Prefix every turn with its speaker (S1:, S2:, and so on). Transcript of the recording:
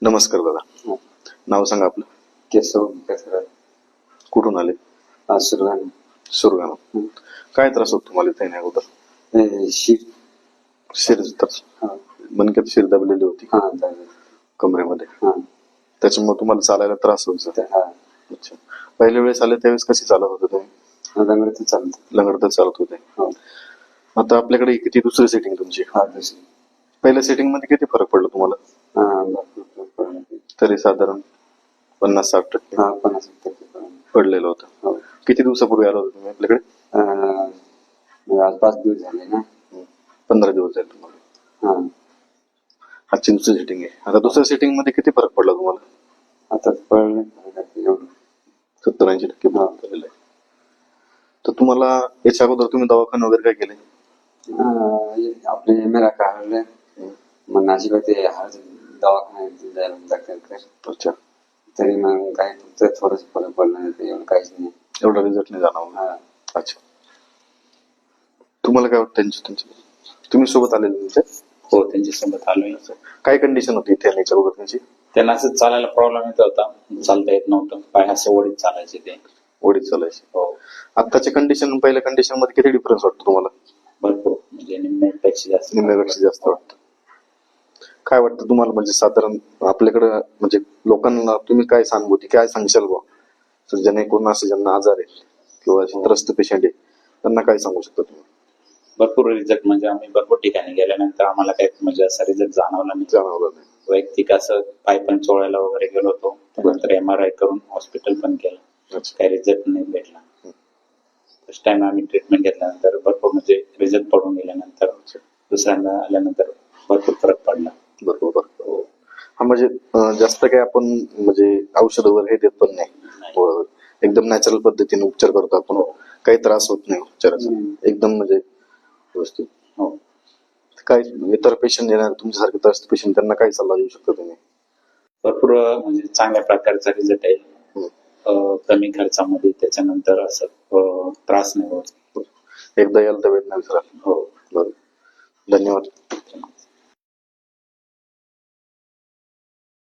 S1: नमस्कार दादा. नाव सांगा आपलं.
S2: केशव कचरा
S1: कुठून आले?
S2: सुरगाणा
S1: सुरगाणा. काय त्रास होतो तुम्हाला इथे नाही अगोदर? शिर त्रास, मणक्यात शिर दाबलेली होती कमरेमध्ये, त्याच्यामुळे तुम्हाला चालायला त्रास व्हायचा. अच्छा. पहिल्या वेळेस आले त्यावेळेस कशी चालत होते तुम्ही? लंगडतच चालत होते. आता आपल्याकडे किती दुसरी सेटिंग तुमची? पहिल्या सेटिंग मध्ये किती फरक पडला तुम्हाला? तरी साधारण 50-60% पडलेलं होतं. किती दिवसापूर्वी आला होता तुम्ही आपल्याकडे?
S2: आज 5 दिवस झाले ना.
S1: 15 दिवस झाले तुम्हाला. आजची दुसरी सेटिंग आहे. आता दुसऱ्या सेटिंग मध्ये किती फरक पडला तुम्हाला?
S2: आता पडलं
S1: 70-80% फरक पडलेला आहे. तर तुम्हाला याच्या अगोदर तुम्ही दवाखाना वगैरे काय केले?
S2: आपले मेरा काढले मग नाशिक ते दवाखान्यात जायला दाखल.
S1: अच्छा.
S2: तरी मग काय फक्त थोडंच फरक पडला नाही, एवढं काहीच नाही.
S1: एवढा रिझल्ट नाही जाणवला. अच्छा. तुम्हाला काय वाटतं तुम्ही सोबत आलेले तुमच्या?
S3: हो, त्यांच्यासोबत आलोय.
S1: काय कंडिशन होती इथे याच्या अगोदर त्यांची?
S3: त्यांना असं चालायला प्रॉब्लेम येत होता, चालता येत नव्हतं. पाय असं ओढीत चालायचे ते.
S1: ओढीत चालायचे.
S3: हो.
S1: आत्ताच्या कंडिशन पहिल्या कंडिशन मध्ये किती डिफरन्स वाटतो तुम्हाला?
S3: भरपूर, म्हणजे निम्म्यापेक्षा जास्त
S1: वाटतं. काय वाटतं तुम्हाला, म्हणजे साधारण आपल्याकडे म्हणजे लोकांना तुम्ही काय सहानुभूती काय सांगशाल बुवा, ज्याने कोण असं ज्यांना आजार आहे किंवा त्रस्त पेशंट आहे त्यांना काय सांगू शकता तुम्ही?
S3: भरपूर रिझल्ट, म्हणजे आम्ही भरपूर ठिकाणी गेल्यानंतर आम्हाला काही म्हणजे असा रिझल्ट जाणवला नाही. वैयक्तिक असं पाय पण चोळायला वगैरे गेलो होतो, त्यानंतर MRI करून हॉस्पिटल पण केलं, काही रिझल्ट नाही भेटला. फर्स्ट टाइम आम्ही ट्रीटमेंट घेतल्यानंतर भरपूर म्हणजे रिझल्ट पडून गेल्यानंतर दुसऱ्यांदा आल्यानंतर भरपूर फरक पडला.
S1: बरोबर. हा, म्हणजे जास्त काही आपण म्हणजे औषध वगैरे हे देत पण नाही, एकदम नॅचरल पद्धतीने उपचार करतो आपण. काही त्रास होत नाही उपचाराचा, एकदम म्हणजे व्यवस्थित. काय इतर पेशंट येणार तुमच्यासारखे त्रस्त पेशंट, त्यांना काय सल्ला देऊ शकता तुम्ही?
S3: भरपूर म्हणजे चांगल्या प्रकारचा रिझल्ट आहे, कमी खर्चामध्ये. त्याच्यानंतर असं त्रास नाही होत.
S1: एकदा यायला तर वेळ नाही विसराल.
S3: हो,
S1: बरोबर. धन्यवाद.